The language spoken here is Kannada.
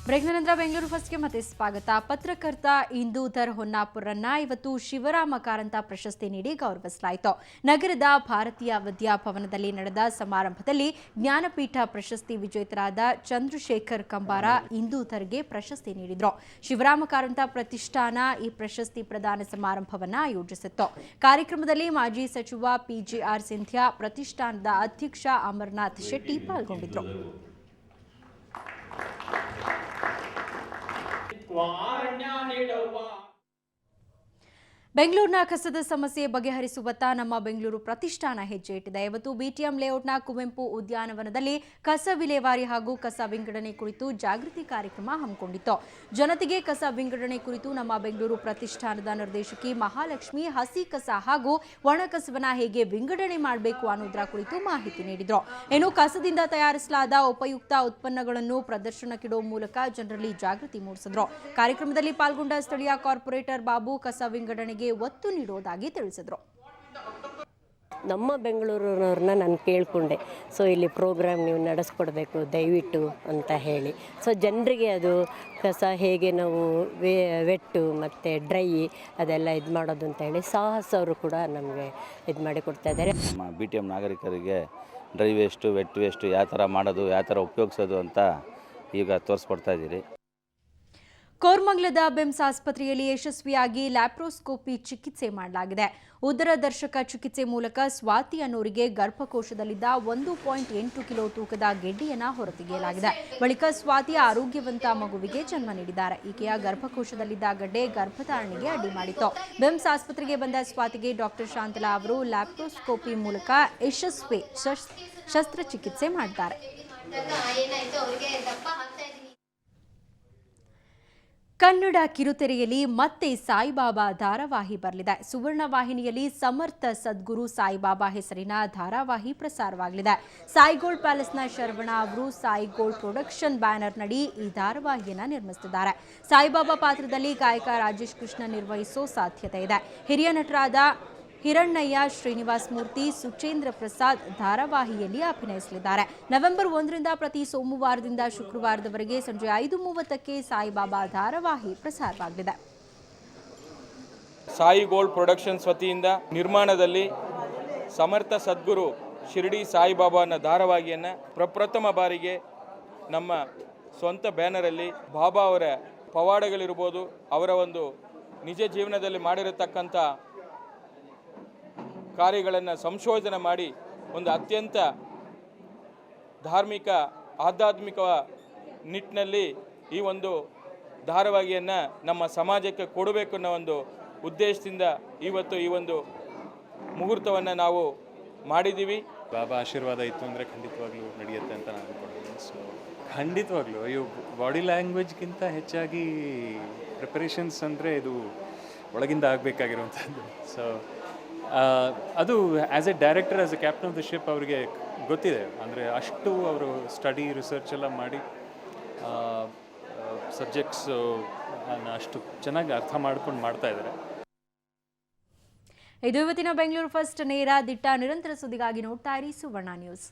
ಬ್ರೇಕ್ನ ನಂತರ ಬೆಂಗಳೂರು ಫಸ್ಟ್ಗೆ ಮತ್ತೆ ಸ್ವಾಗತ. ಪತ್ರಕರ್ತ ಇಂದೂಧರ್ ಹೊನ್ನಾಪುರನ್ನ ಇವತ್ತು ಶಿವರಾಮ ಕಾರಂತ ಪ್ರಶಸ್ತಿ ನೀಡಿ ಗೌರವಿಸಲಾಯಿತು. ನಗರದ ಭಾರತೀಯ ವಿದ್ಯಾಭವನದಲ್ಲಿ ನಡೆದ ಸಮಾರಂಭದಲ್ಲಿ ಜ್ಞಾನಪೀಠ ಪ್ರಶಸ್ತಿ ವಿಜೇತರಾದ ಚಂದ್ರಶೇಖರ್ ಕಂಬಾರ ಇಂದೂಧರ್ಗೆ ಪ್ರಶಸ್ತಿ ನೀಡಿದರು. ಶಿವರಾಮ ಕಾರಂತ ಪ್ರತಿಷ್ಠಾನ ಈ ಪ್ರಶಸ್ತಿ ಪ್ರದಾನ ಸಮಾರಂಭವನ್ನು ಆಯೋಜಿಸಿತ್ತು. ಕಾರ್ಯಕ್ರಮದಲ್ಲಿ ಮಾಜಿ ಸಚಿವ ಪಿಜಿಆರ್ ಸಿಂಧ್ಯಾ, ಪ್ರತಿಷ್ಠಾನದ ಅಧ್ಯಕ್ಷ ಅಮರನಾಥ್ ಶೆಟ್ಟಿ ಪಾಲ್ಗೊಂಡಿದ್ದರು. ಬೆಂಗಳೂರಿನ ಕಸದ ಸಮಸ್ಯೆ ಬಗೆಹರಿಸುವತ್ತ ನಮ್ಮ ಬೆಂಗಳೂರು ಪ್ರತಿಷ್ಠಾನ ಹೆಜ್ಜೆ ಇಟ್ಟಿದೆ. ಇವತ್ತು ಬಿಟಿಎಂ ಲೇಔಟ್ನ ಕುವೆಂಪು ಉದ್ಯಾನವನದಲ್ಲಿ ಕಸ ವಿಲೇವಾರಿ ಹಾಗೂ ಕಸ ವಿಂಗಡಣೆ ಕುರಿತು ಜಾಗೃತಿ ಕಾರ್ಯಕ್ರಮ ಹಮ್ಮಿಕೊಂಡಿತ್ತು. ಜನತೆಗೆ ಕಸ ವಿಂಗಡಣೆ ಕುರಿತು ನಮ್ಮ ಬೆಂಗಳೂರು ಪ್ರತಿಷ್ಠಾನದ ನಿರ್ದೇಶಕಿ ಮಹಾಲಕ್ಷ್ಮಿ ಹಸಿ ಕಸ ಹಾಗೂ ಒಣ ಕಸವನ್ನ ಹೇಗೆ ವಿಂಗಡಣೆ ಮಾಡಬೇಕು ಅನ್ನೋದರ ಕುರಿತು ಮಾಹಿತಿ ನೀಡಿದರು. ಇನ್ನು ಕಸದಿಂದ ತಯಾರಿಸಲಾದ ಉಪಯುಕ್ತ ಉತ್ಪನ್ನಗಳನ್ನು ಪ್ರದರ್ಶನಕ್ಕಿಡುವ ಮೂಲಕ ಜನರಲ್ಲಿ ಜಾಗೃತಿ ಮೂಡಿಸಿದರು. ಕಾರ್ಯಕ್ರಮದಲ್ಲಿ ಪಾಲ್ಗೊಂಡ ಸ್ಥಳೀಯ ಕಾರ್ಪೊರೇಟರ್ ಬಾಬು ಕಸ ವಿಂಗಡಣೆಗೆ ಒತ್ತು ನೀಡುವುದಾಗಿ ತಿಳಿಸಿದರು. ನಮ್ಮ ಬೆಂಗಳೂರಿನವ್ರನ್ನ ನಾನು ಕೇಳಿಕೊಂಡೆ, ಸೊ ಇಲ್ಲಿ ಪ್ರೋಗ್ರಾಮ್ ನೀವು ನಡೆಸ್ಕೊಡ್ಬೇಕು ದಯವಿಟ್ಟು ಅಂತ ಹೇಳಿ. ಸೊ ಜನರಿಗೆ ಅದು ಕಸ ಹೇಗೆ ನಾವು ವೆಟ್ಟು ಮತ್ತು ಡ್ರೈ ಅದೆಲ್ಲ ಇದು ಮಾಡೋದು ಅಂತ ಹೇಳಿ ಸಾಹಸ್ ಅವರು ಕೂಡ ನಮಗೆ ಇದು ಮಾಡಿ ಕೊಡ್ತಾ ಇದ್ದಾರೆ. ನಮ್ಮ BTM ನಾಗರಿಕರಿಗೆ ಡ್ರೈ ವೇಸ್ಟು ವೆಟ್ ವೇಸ್ಟು ಯಾವ ಥರ ಮಾಡೋದು, ಯಾವ ಥರ ಉಪಯೋಗಿಸೋದು ಅಂತ ಈಗ ತೋರಿಸ್ಕೊಡ್ತಾ ಇದ್ದೀರಿ. ಕೋರ್ಮಂಗಲದ ಬಿಮ್ಸ್ ಆಸ್ಪತ್ರೆಯಲ್ಲಿ ಯಶಸ್ವಿಯಾಗಿ ಲ್ಯಾಪ್ರೋಸ್ಕೋಪಿ ಚಿಕಿತ್ಸೆ ಮಾಡಲಾಗಿದೆ. ಉದರದರ್ಶಕ ಚಿಕಿತ್ಸೆ ಮೂಲಕ ಸ್ವಾತಿ ಅನ್ನೋರಿಗೆ ಗರ್ಭಕೋಶದಲ್ಲಿದ್ದ 1.8 ಕಿಲೋ ತೂಕದ ಗೆಡ್ಡೆಯನ್ನು ಹೊರತೆಗೆಯಲಾಗಿದೆ. ಬಳಿಕ ಸ್ವಾತಿ ಆರೋಗ್ಯವಂತ ಮಗುವಿಗೆ ಜನ್ಮ ನೀಡಿದ್ದಾರೆ. ಈಕೆಯ ಗರ್ಭಕೋಶದಲ್ಲಿದ್ದ ಗಡ್ಡೆ ಗರ್ಭಧಾರಣೆಗೆ ಅಡ್ಡಿ ಮಾಡಿತ್ತು. ಬಿಮ್ಸ್ ಆಸ್ಪತ್ರೆಗೆ ಬಂದ ಸ್ವಾತಿಗೆ ಡಾಕ್ಟರ್ ಶಾಂತಲಾ ಅವರು ಲ್ಯಾಪ್ರೋಸ್ಕೋಪಿ ಮೂಲಕ ಯಶಸ್ವಿ ಶಸ್ತ್ರಚಿಕಿತ್ಸೆ ಮಾಡಿದ್ದಾರೆ. ಕನ್ನಡ ಕಿರುತೆರೆಯಲ್ಲಿ ಮತ್ತೆ ಸಾಯಿಬಾಬಾ ಧಾರಾವಾಹಿ ಬರಲಿದೆ. ಸುವರ್ಣ ವಾಹಿನಿಯಲ್ಲಿ ಸಮರ್ಥ ಸದ್ಗುರು ಸಾಯಿಬಾಬಾ ಹೆಸರಿನ ಧಾರಾವಾಹಿ ಪ್ರಸಾರವಾಗಲಿದೆ. ಸಾಯಿಗೋಲ್ಡ್ ಪ್ಯಾಲೇಸ್ನ ಶರವಣ ಅವರು ಸಾಯಿಗೋಲ್ಡ್ ಪ್ರೊಡಕ್ಷನ್ ಬ್ಯಾನರ್ ನಡಿ ಈ ಧಾರಾವಾಹಿಯನ್ನು ನಿರ್ಮಿಸುತ್ತಿದ್ದಾರೆ. ಸಾಯಿಬಾಬಾ ಪಾತ್ರದಲ್ಲಿ ಗಾಯಕ ರಾಜೇಶ್ ಕೃಷ್ಣ ನಿರ್ವಹಿಸೋ ಸಾಧ್ಯತೆ ಇದೆ. ಹಿರಿಯ ನಟರಾದ ಹಿರಣ್ಣಯ್ಯ, ಶ್ರೀನಿವಾಸ್ ಮೂರ್ತಿ, ಸುಚೇಂದ್ರ ಪ್ರಸಾದ್ ಧಾರಾವಾಹಿಯಲ್ಲಿ ಅಭಿನಯಿಸಲಿದ್ದಾರೆ. ನವೆಂಬರ್ 1ರಿಂದ ಪ್ರತಿ ಸೋಮವಾರದಿಂದ ಶುಕ್ರವಾರದವರೆಗೆ ಸಂಜೆ 5:30ಕ್ಕೆ ಸಾಯಿಬಾಬಾ ಧಾರಾವಾಹಿ ಪ್ರಸಾರವಾಗಲಿದೆ. ಸಾಯಿ ಗೋಲ್ಡ್ ಪ್ರೊಡಕ್ಷನ್ಸ್ ವತಿಯಿಂದ ನಿರ್ಮಾಣದಲ್ಲಿ ಸಮರ್ಥ ಸದ್ಗುರು ಶಿರಡಿ ಸಾಯಿಬಾಬಾನ ಧಾರಾವಾಹಿಯನ್ನು ಪ್ರಪ್ರಥಮ ಬಾರಿಗೆ ನಮ್ಮ ಸ್ವಂತ ಬ್ಯಾನರಲ್ಲಿ ಬಾಬಾ ಅವರ ಪವಾಡಗಳಿರ್ಬೋದು, ಅವರ ಒಂದು ನಿಜ ಜೀವನದಲ್ಲಿ ಮಾಡಿರತಕ್ಕಂಥ ಕಾರ್ಯಗಳನ್ನು ಸಂಶೋಧನೆ ಮಾಡಿ ಒಂದು ಅತ್ಯಂತ ಧಾರ್ಮಿಕ ಆಧ್ಯಾತ್ಮಿಕ ನಿಟ್ಟಿನಲ್ಲಿ ಈ ಒಂದು ಧಾರಾವಾಹಿಯನ್ನು ನಮ್ಮ ಸಮಾಜಕ್ಕೆ ಕೊಡಬೇಕು ಅನ್ನೋ ಒಂದು ಉದ್ದೇಶದಿಂದ ಇವತ್ತು ಈ ಒಂದು ಮುಹೂರ್ತವನ್ನು ನಾವು ಮಾಡಿದ್ದೀವಿ. ಬಾಬಾ ಆಶೀರ್ವಾದ ಇತ್ತು ಅಂದರೆ ಖಂಡಿತವಾಗ್ಲೂ ನಡೆಯುತ್ತೆ ಅಂತ ನಾನು ಅಂದ್ಕೊಂಡಿದ್ದೀನಿ. ಸೊ ಖಂಡಿತವಾಗ್ಲೂ ಇವು ಬಾಡಿ ಲ್ಯಾಂಗ್ವೇಜ್ಗಿಂತ ಹೆಚ್ಚಾಗಿ ಪ್ರಿಪರೇಷನ್ಸ್ ಅಂದರೆ ಇದು ಒಳಗಿಂದ ಆಗಬೇಕಾಗಿರುವಂಥದ್ದು. ಸೊ ಅದು as A director, as A captain of the ship ಅವರಿಗೆ ಗೊತ್ತಿದೆ. ಅಂದರೆ ಅಷ್ಟು ಅವರು ಸ್ಟಡಿ ರಿಸರ್ಚ್ ಎಲ್ಲ ಮಾಡಿ ಸಬ್ಜೆಕ್ಟ್ಸು ಅಷ್ಟು ಚೆನ್ನಾಗಿ ಅರ್ಥ ಮಾಡ್ಕೊಂಡು ಮಾಡ್ತಾ ಇದ್ದಾರೆ. ಇದು ಇವತ್ತಿನ ಬೆಂಗಳೂರು ಫಸ್ಟ್ ನೇರ ದಿಟ್ಟ ನಿರಂತರ ಸುದ್ದಿಗಾಗಿ ನೋಡ್ತಾ ಇರಿ ಸುವರ್ಣ ನ್ಯೂಸ್.